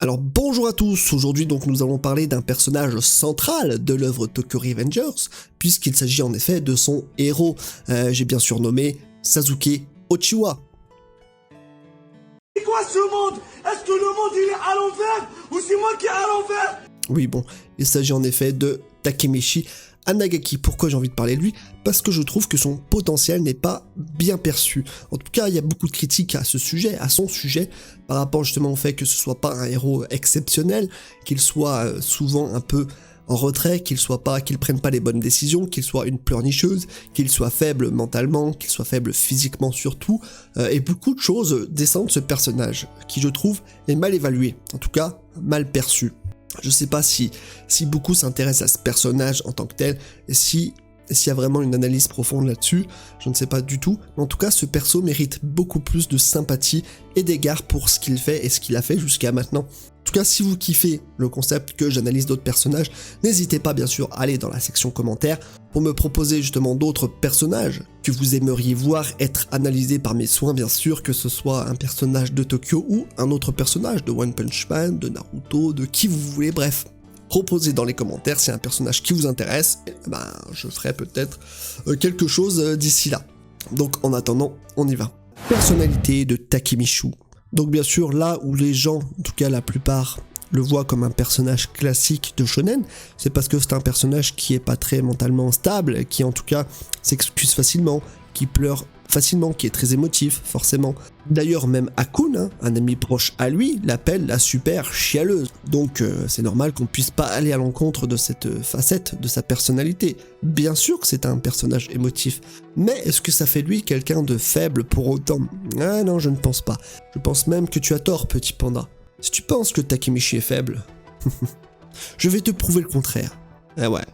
Alors bonjour à tous, aujourd'hui donc nous allons parler d'un personnage central de l'œuvre Tokyo Revengers, puisqu'il s'agit en effet de son héros, j'ai bien surnommé Sasuke Uchiwa. C'est quoi ce monde? Est-ce que le monde il est à l'envers ou c'est moi qui est à l'envers? Oui bon, il s'agit en effet de Takemichi Anagaki. Pourquoi j'ai envie de parler de lui? Parce que je trouve que son potentiel n'est pas bien perçu. En tout cas, il y a beaucoup de critiques à ce sujet, à son sujet, par rapport justement au fait que ce soit pas un héros exceptionnel, qu'il soit souvent un peu en retrait, qu'il prenne pas les bonnes décisions, qu'il soit une pleurnicheuse, qu'il soit faible mentalement, qu'il soit faible physiquement surtout, et beaucoup de choses descendent de ce personnage, qui je trouve est mal évalué, en tout cas mal perçu. Je sais pas si beaucoup s'intéressent à ce personnage en tant que tel, et s'il y a vraiment une analyse profonde là-dessus, je ne sais pas du tout, mais en tout cas ce perso mérite beaucoup plus de sympathie et d'égard pour ce qu'il fait et ce qu'il a fait jusqu'à maintenant. En tout cas, si vous kiffez le concept que j'analyse d'autres personnages, n'hésitez pas bien sûr à aller dans la section commentaires pour me proposer justement d'autres personnages que vous aimeriez voir être analysés par mes soins, bien sûr, que ce soit un personnage de Tokyo ou un autre personnage de One Punch Man, de Naruto, de qui vous voulez, bref. Proposez dans les commentaires si un personnage qui vous intéresse, je ferai peut-être quelque chose d'ici là. Donc en attendant, on y va. Personnalité de Takemichi. Donc bien sûr, là où les gens, en tout cas la plupart, le voient comme un personnage classique de shonen, c'est parce que c'est un personnage qui est pas très mentalement stable, qui en tout cas s'excuse facilement, qui pleure facilement, qui est très émotif, forcément. D'ailleurs, même Akun, un ami proche à lui, l'appelle la super chialeuse. Donc c'est normal qu'on puisse pas aller à l'encontre de cette facette de sa personnalité. Bien sûr que c'est un personnage émotif, mais est-ce que ça fait de lui quelqu'un de faible pour autant? Ah non, je ne pense pas. Je pense même que tu as tort, petit panda. Si tu penses que Takemichi est faible, je vais te prouver le contraire. Ah ouais,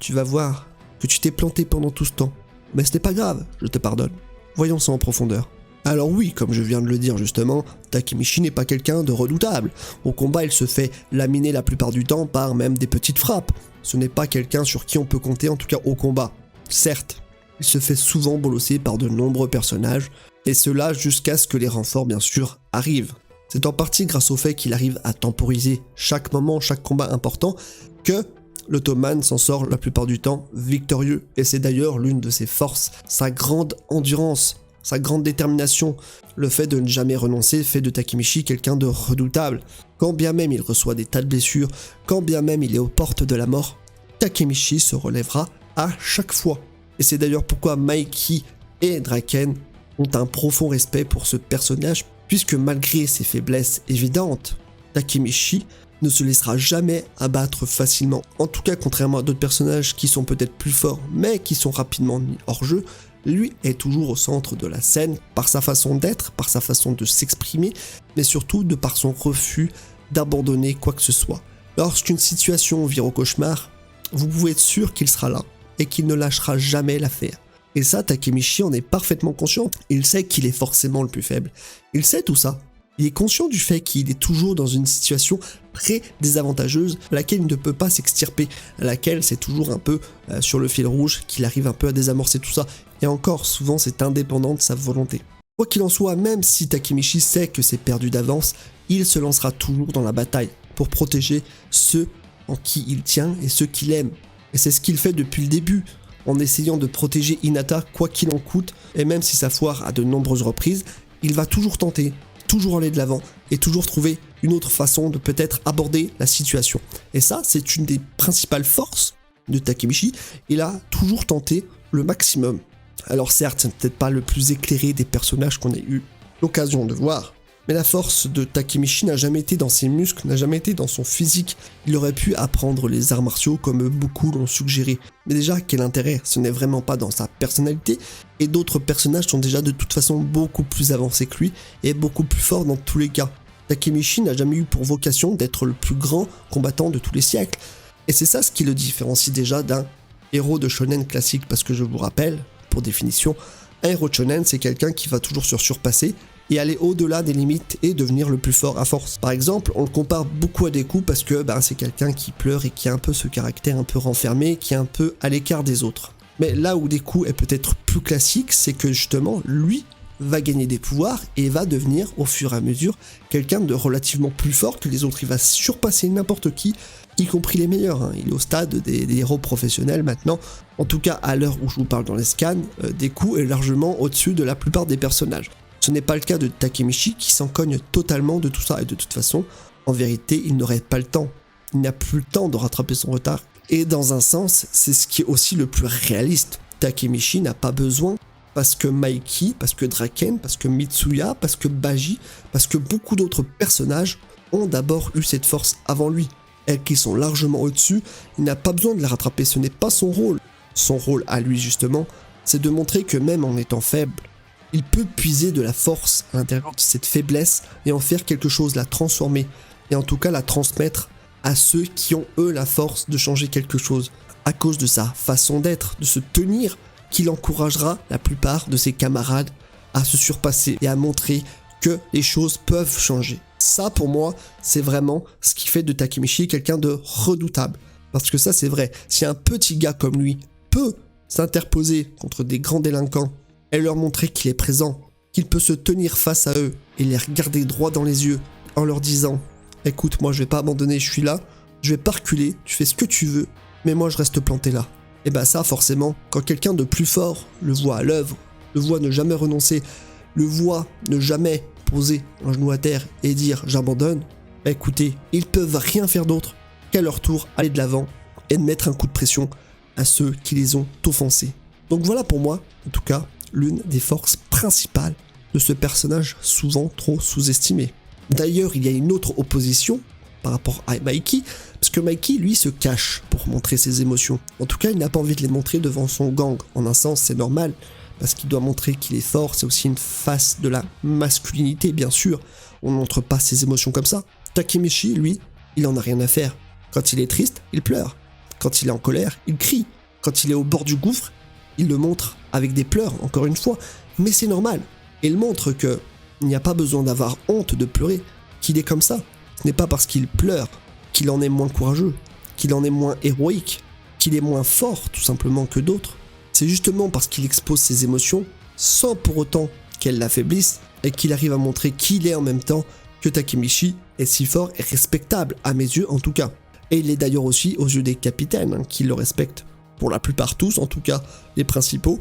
tu vas voir que tu t'es planté pendant tout ce temps. Mais ce n'est pas grave, je te pardonne. Voyons ça en profondeur. Alors oui, comme je viens de le dire justement, Takemichi n'est pas quelqu'un de redoutable. Au combat, il se fait laminer la plupart du temps par même des petites frappes. Ce n'est pas quelqu'un sur qui on peut compter, en tout cas au combat. Certes, il se fait souvent bolosser par de nombreux personnages, et cela jusqu'à ce que les renforts bien sûr arrivent. C'est en partie grâce au fait qu'il arrive à temporiser chaque moment, chaque combat important, que l'Ottoman s'en sort la plupart du temps victorieux, et c'est d'ailleurs l'une de ses forces, sa grande endurance, sa grande détermination. Le fait de ne jamais renoncer fait de Takemichi quelqu'un de redoutable. Quand bien même il reçoit des tas de blessures, quand bien même il est aux portes de la mort, Takemichi se relèvera à chaque fois. Et c'est d'ailleurs pourquoi Mikey et Draken ont un profond respect pour ce personnage, puisque malgré ses faiblesses évidentes, Takemichi ne se laissera jamais abattre facilement. En tout cas, contrairement à d'autres personnages qui sont peut-être plus forts, mais qui sont rapidement mis hors jeu, lui est toujours au centre de la scène, par sa façon d'être, par sa façon de s'exprimer, mais surtout de par son refus d'abandonner quoi que ce soit. Lorsqu'une situation vire au cauchemar, vous pouvez être sûr qu'il sera là, et qu'il ne lâchera jamais l'affaire. Et ça, Takemichi en est parfaitement conscient. Il sait qu'il est forcément le plus faible. Il sait tout ça. Il est conscient du fait qu'il est toujours dans une situation très désavantageuse, à laquelle il ne peut pas s'extirper, à laquelle c'est toujours un peu sur le fil rouge qu'il arrive un peu à désamorcer tout ça. Et encore, souvent c'est indépendant de sa volonté. Quoi qu'il en soit, même si Takemichi sait que c'est perdu d'avance, il se lancera toujours dans la bataille pour protéger ceux en qui il tient et ceux qu'il aime. Et c'est ce qu'il fait depuis le début, en essayant de protéger Hinata quoi qu'il en coûte, et même si ça foire à de nombreuses reprises, il va toujours tenter, toujours aller de l'avant, et toujours trouver une autre façon de peut-être aborder la situation. Et ça, c'est une des principales forces de Takemichi. Il a toujours tenté le maximum. Alors certes, c'est peut-être pas le plus éclairé des personnages qu'on ait eu l'occasion de voir, mais la force de Takemichi n'a jamais été dans ses muscles, n'a jamais été dans son physique. Il aurait pu apprendre les arts martiaux comme beaucoup l'ont suggéré. Mais déjà, quel intérêt? Ce n'est vraiment pas dans sa personnalité, et d'autres personnages sont déjà de toute façon beaucoup plus avancés que lui, et beaucoup plus forts dans tous les cas. Takemichi n'a jamais eu pour vocation d'être le plus grand combattant de tous les siècles. Et c'est ça ce qui le différencie déjà d'un héros de shonen classique, parce que je vous rappelle, pour définition, un héros de shonen c'est quelqu'un qui va toujours se surpasser, et aller au-delà des limites et devenir le plus fort à force. Par exemple, on le compare beaucoup à Deku parce que c'est quelqu'un qui pleure et qui a un peu ce caractère un peu renfermé, qui est un peu à l'écart des autres. Mais là où Deku est peut-être plus classique, c'est que justement, lui, va gagner des pouvoirs et va devenir au fur et à mesure quelqu'un de relativement plus fort que les autres. Il va surpasser n'importe qui, y compris les meilleurs, hein. Il est au stade des héros professionnels maintenant. En tout cas, à l'heure où je vous parle dans les scans, Deku est largement au-dessus de la plupart des personnages. Ce n'est pas le cas de Takemichi qui s'en cogne totalement de tout ça, et de toute façon, en vérité, il n'aurait pas le temps. Il n'a plus le temps de rattraper son retard. Et dans un sens, c'est ce qui est aussi le plus réaliste. Takemichi n'a pas besoin, parce que Mikey, parce que Draken, parce que Mitsuya, parce que Baji, parce que beaucoup d'autres personnages ont d'abord eu cette force avant lui. Elles qui sont largement au-dessus, il n'a pas besoin de les rattraper, ce n'est pas son rôle. Son rôle à lui justement, c'est de montrer que même en étant faible, il peut puiser de la force à l'intérieur de cette faiblesse et en faire quelque chose, la transformer, et en tout cas la transmettre à ceux qui ont eux la force de changer quelque chose. À cause de sa façon d'être, de se tenir, qu'il encouragera la plupart de ses camarades à se surpasser et à montrer que les choses peuvent changer. Ça pour moi, c'est vraiment ce qui fait de Takemichi quelqu'un de redoutable. Parce que ça c'est vrai, si un petit gars comme lui peut s'interposer contre des grands délinquants et leur montrer qu'il est présent, qu'il peut se tenir face à eux et les regarder droit dans les yeux en leur disant « Écoute, moi je vais pas abandonner, je suis là, je vais pas reculer, tu fais ce que tu veux, mais moi je reste planté là. » Et bah ça forcément, quand quelqu'un de plus fort le voit à l'œuvre, le voit ne jamais renoncer, le voit ne jamais poser un genou à terre et dire « J'abandonne », bah écoutez, ils peuvent rien faire d'autre qu'à leur tour aller de l'avant et de mettre un coup de pression à ceux qui les ont offensés. Donc voilà pour moi, en tout cas, l'une des forces principales de ce personnage souvent trop sous-estimé. D'ailleurs, il y a une autre opposition par rapport à Mikey, parce que Mikey, lui, se cache pour montrer ses émotions. En tout cas, il n'a pas envie de les montrer devant son gang. En un sens, c'est normal, parce qu'il doit montrer qu'il est fort, c'est aussi une face de la masculinité, bien sûr. On ne montre pas ses émotions comme ça. Takemichi, lui, il en a rien à faire. Quand il est triste, il pleure. Quand il est en colère, il crie. Quand il est au bord du gouffre, il le montre avec des pleurs, encore une fois. Mais c'est normal. Il montre qu'il n'y a pas besoin d'avoir honte de pleurer, qu'il est comme ça. Ce n'est pas parce qu'il pleure qu'il en est moins courageux, qu'il en est moins héroïque, qu'il est moins fort tout simplement que d'autres. C'est justement parce qu'il expose ses émotions sans pour autant qu'elles l'affaiblissent et qu'il arrive à montrer qui il est en même temps que Takemichi est si fort et respectable, à mes yeux en tout cas. Et il est d'ailleurs aussi aux yeux des capitaines, qui le respectent, pour la plupart tous, en tout cas les principaux,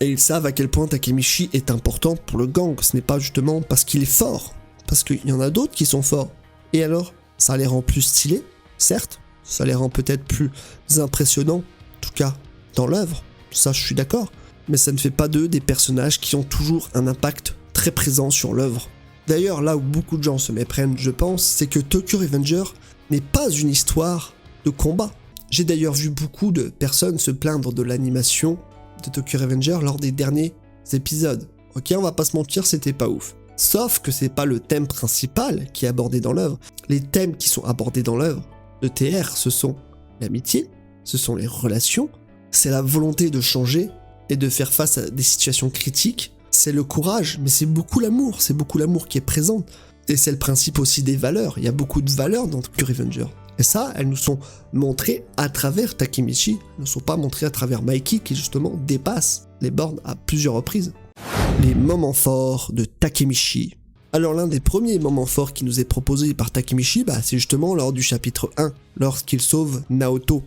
et ils savent à quel point Takemichi est important pour le gang. Ce n'est pas justement parce qu'il est fort, parce qu'il y en a d'autres qui sont forts. Et alors, ça les rend plus stylés, certes, ça les rend peut-être plus impressionnants, en tout cas dans l'œuvre, ça je suis d'accord, mais ça ne fait pas d'eux des personnages qui ont toujours un impact très présent sur l'œuvre. D'ailleurs, là où beaucoup de gens se méprennent, je pense, c'est que Tokyo Revenger n'est pas une histoire de combat. J'ai d'ailleurs vu beaucoup de personnes se plaindre de l'animation de Tokyo Revenger lors des derniers épisodes. Ok, on va pas se mentir, c'était pas ouf. Sauf que c'est pas le thème principal qui est abordé dans l'œuvre. Les thèmes qui sont abordés dans l'œuvre de TR, ce sont l'amitié, ce sont les relations, c'est la volonté de changer et de faire face à des situations critiques, c'est le courage, mais c'est beaucoup l'amour qui est présent. Et c'est le principe aussi des valeurs, il y a beaucoup de valeurs dans Tokyo Revenger. Et ça, elles nous sont montrées à travers Takemichi, elles ne sont pas montrées à travers Mikey qui justement dépasse les bornes à plusieurs reprises. Les moments forts de Takemichi. Alors l'un des premiers moments forts qui nous est proposé par Takemichi, c'est justement lors du chapitre 1, lorsqu'il sauve Naoto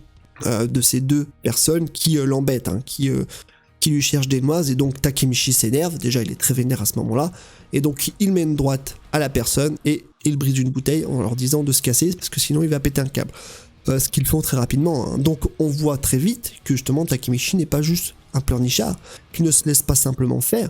de ces deux personnes qui l'embêtent, qui lui cherchent des noises, et donc Takemichi s'énerve, déjà il est très vénère à ce moment-là, et donc il met une droite à la personne et il brise une bouteille en leur disant de se casser parce que sinon il va péter un câble. Ce qu'ils font très rapidement. Donc on voit très vite que justement Takemichi n'est pas juste un pleurnichard, qu'il ne se laisse pas simplement faire.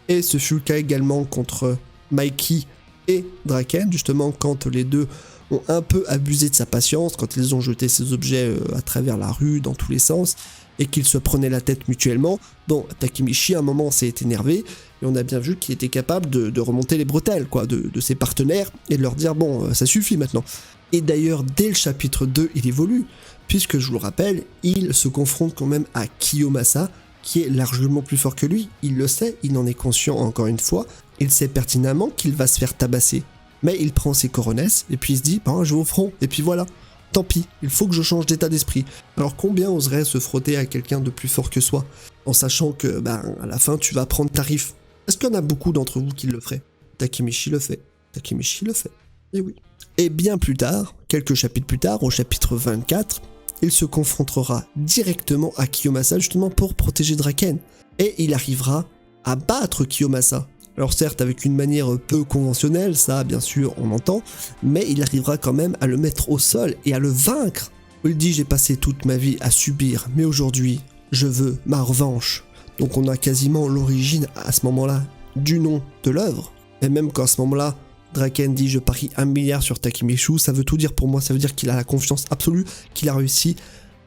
Et ce fut le cas également contre Mikey et Draken, justement quand les deux ont un peu abusé de sa patience, quand ils ont jeté ces objets à travers la rue dans tous les sens, et qu'ils se prenaient la tête mutuellement. Bon, Takemichi à un moment s'est énervé, et on a bien vu qu'il était capable de remonter les bretelles de ses partenaires, et de leur dire bon, ça suffit maintenant. Et d'ailleurs, dès le chapitre 2, il évolue, puisque je vous le rappelle, il se confronte quand même à Kiyomasa, qui est largement plus fort que lui, il le sait, il en est conscient encore une fois, il sait pertinemment qu'il va se faire tabasser. Mais il prend ses coronesses, et puis il se dit, je vais au front, et puis voilà. Tant pis, il faut que je change d'état d'esprit. Alors combien oserait se frotter à quelqu'un de plus fort que soi, en sachant que, à la fin, tu vas prendre tarif. Est-ce qu'il y en a beaucoup d'entre vous qui le feraient? Takemichi le fait. Takemichi le fait. Et oui. Et bien plus tard, quelques chapitres plus tard, au chapitre 24, il se confrontera directement à Kiyomasa justement pour protéger Draken. Et il arrivera à battre Kiyomasa. Alors certes avec une manière peu conventionnelle, ça bien sûr on entend, mais il arrivera quand même à le mettre au sol et à le vaincre. Il dit j'ai passé toute ma vie à subir, mais aujourd'hui je veux ma revanche. Donc on a quasiment l'origine à ce moment-là du nom de l'œuvre. Et même quand à ce moment-là, Draken dit je parie 1 milliard sur Takemichi, ça veut tout dire pour moi, ça veut dire qu'il a la confiance absolue, qu'il a réussi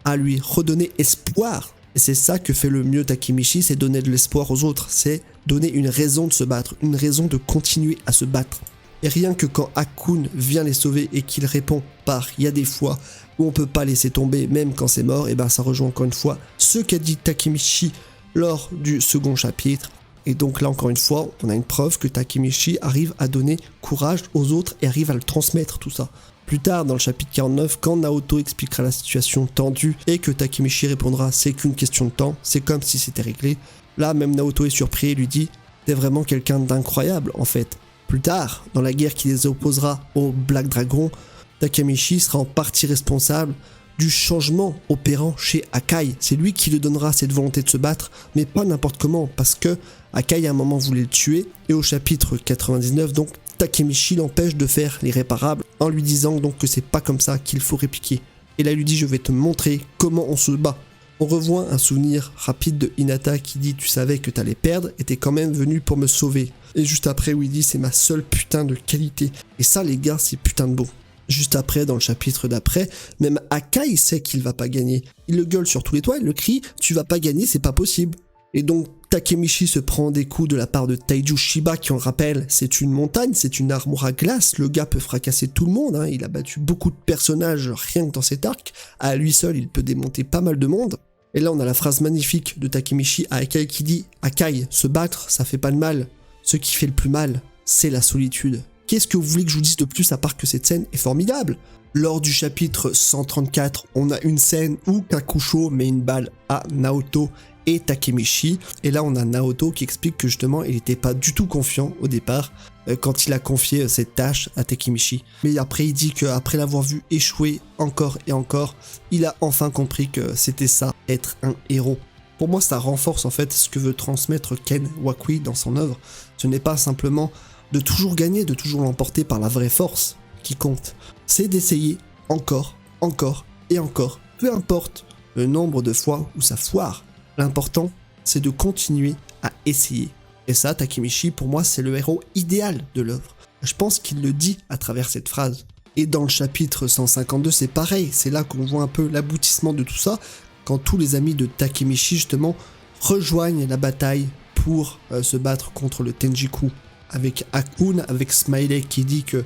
à lui redonner espoir. Et c'est ça que fait le mieux Takemichi, c'est donner de l'espoir aux autres, c'est donner une raison de se battre, une raison de continuer à se battre. Et rien que quand Akun vient les sauver et qu'il répond par il y a des fois où on peut pas laisser tomber même quand c'est mort, et ben ça rejoint encore une fois ce qu'a dit Takemichi lors du second chapitre. Et donc là encore une fois, on a une preuve que Takemichi arrive à donner courage aux autres et arrive à le transmettre tout ça. Plus tard dans le chapitre 49, quand Naoto expliquera la situation tendue et que Takemichi répondra c'est qu'une question de temps, c'est comme si c'était réglé, là même Naoto est surpris et lui dit t'es vraiment quelqu'un d'incroyable en fait. Plus tard, dans la guerre qui les opposera au Black Dragon, Takemichi sera en partie responsable du changement opérant chez Akai. C'est lui qui lui donnera cette volonté de se battre, mais pas n'importe comment, parce que Akai à un moment voulait le tuer, et au chapitre 99, donc Takemichi l'empêche de faire l'irréparable, en lui disant donc que c'est pas comme ça qu'il faut répliquer. Et là il lui dit je vais te montrer comment on se bat. On revoit un souvenir rapide de Hinata qui dit tu savais que t'allais perdre et t'es quand même venu pour me sauver. Et juste après où il dit c'est ma seule putain de qualité. Et ça les gars c'est putain de beau. Juste après, dans le chapitre d'après, même Akai sait qu'il va pas gagner. Il le gueule sur tous les toits, il le crie « Tu vas pas gagner, c'est pas possible ». Et donc Takemichi se prend des coups de la part de Taiju Shiba qui, on le rappelle, c'est une montagne, c'est une armure à glace, le gars peut fracasser tout le monde, hein. Il a battu beaucoup de personnages rien que dans cet arc, à lui seul il peut démonter pas mal de monde. Et là on a la phrase magnifique de Takemichi à Akai qui dit « Akai, se battre ça fait pas de mal, ce qui fait le plus mal, c'est la solitude ». Qu'est-ce que vous voulez que je vous dise de plus à part que cette scène est formidable? Lors du chapitre 134, on a une scène où Kakusho met une balle à Naoto et Takemichi. Et là, on a Naoto qui explique que justement, il n'était pas du tout confiant au départ quand il a confié cette tâche à Takemichi. Mais après, il dit qu'après l'avoir vu échouer encore et encore, il a enfin compris que c'était ça, être un héros. Pour moi, ça renforce en fait ce que veut transmettre Ken Wakui dans son œuvre. Ce n'est pas simplement de toujours gagner, de toujours l'emporter par la vraie force qui compte. C'est d'essayer encore, encore et encore, peu importe le nombre de fois où ça foire. L'important, c'est de continuer à essayer. Et ça, Takemichi, pour moi, c'est le héros idéal de l'œuvre. Je pense qu'il le dit à travers cette phrase. Et dans le chapitre 152, c'est pareil. C'est là qu'on voit un peu l'aboutissement de tout ça, quand tous les amis de Takemichi, justement, rejoignent la bataille pour se battre contre le Tenjiku. Avec Akun, avec Smiley qui dit que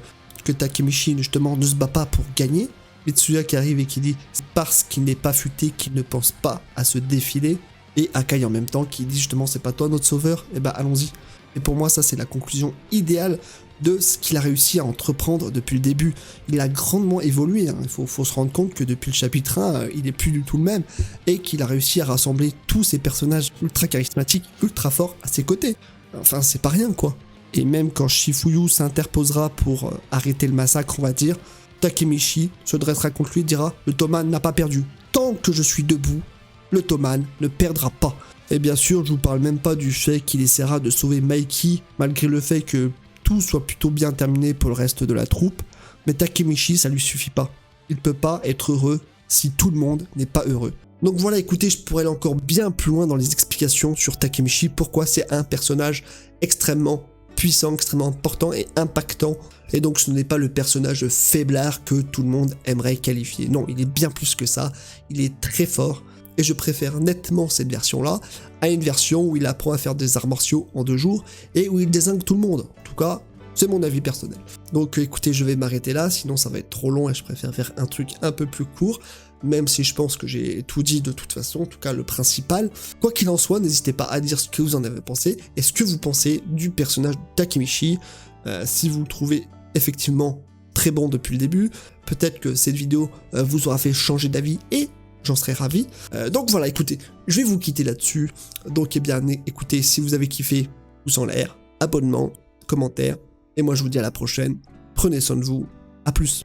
Takemichi justement ne se bat pas pour gagner. Mitsuya qui arrive et qui dit c'est parce qu'il n'est pas futé qu'il ne pense pas à se défiler. Et Akai en même temps qui dit justement c'est pas toi notre sauveur, et bah allons-y. Et pour moi ça c'est la conclusion idéale de ce qu'il a réussi à entreprendre depuis le début. Il a grandement évolué, hein. Il faut se rendre compte que depuis le chapitre 1, il est plus du tout le même, et qu'il a réussi à rassembler tous ces personnages ultra charismatiques, ultra forts à ses côtés. Enfin c'est pas rien quoi. Et même quand Shifuyu s'interposera pour arrêter le massacre, on va dire, Takemichi se dressera contre lui et dira « Le Toman n'a pas perdu. Tant que je suis debout, le Toman ne perdra pas. » Et bien sûr, je vous parle même pas du fait qu'il essaiera de sauver Maiki, malgré le fait que tout soit plutôt bien terminé pour le reste de la troupe. Mais Takemichi, ça lui suffit pas. Il peut pas être heureux si tout le monde n'est pas heureux. Donc voilà, écoutez, je pourrais aller encore bien plus loin dans les explications sur Takemichi, pourquoi c'est un personnage extrêmement puissant, extrêmement important et impactant. Et donc ce n'est pas le personnage faiblard que tout le monde aimerait qualifier. Non, il est bien plus que ça. Il est très fort. Et je préfère nettement cette version-là à une version où il apprend à faire des arts martiaux en 2 jours et où il dézingue tout le monde. En tout cas, c'est mon avis personnel. Donc écoutez, je vais m'arrêter là, sinon ça va être trop long et je préfère faire un truc un peu plus court. Même si je pense que j'ai tout dit de toute façon, en tout cas le principal. Quoi qu'il en soit, n'hésitez pas à dire ce que vous en avez pensé et ce que vous pensez du personnage de Takemichi. Si vous le trouvez effectivement très bon depuis le début, peut-être que cette vidéo vous aura fait changer d'avis et j'en serais ravi. Donc voilà, écoutez, je vais vous quitter là-dessus. Donc eh bien, écoutez, si vous avez kiffé, pouce en l'air, abonnement, commentaire, et moi je vous dis à la prochaine, prenez soin de vous, à plus.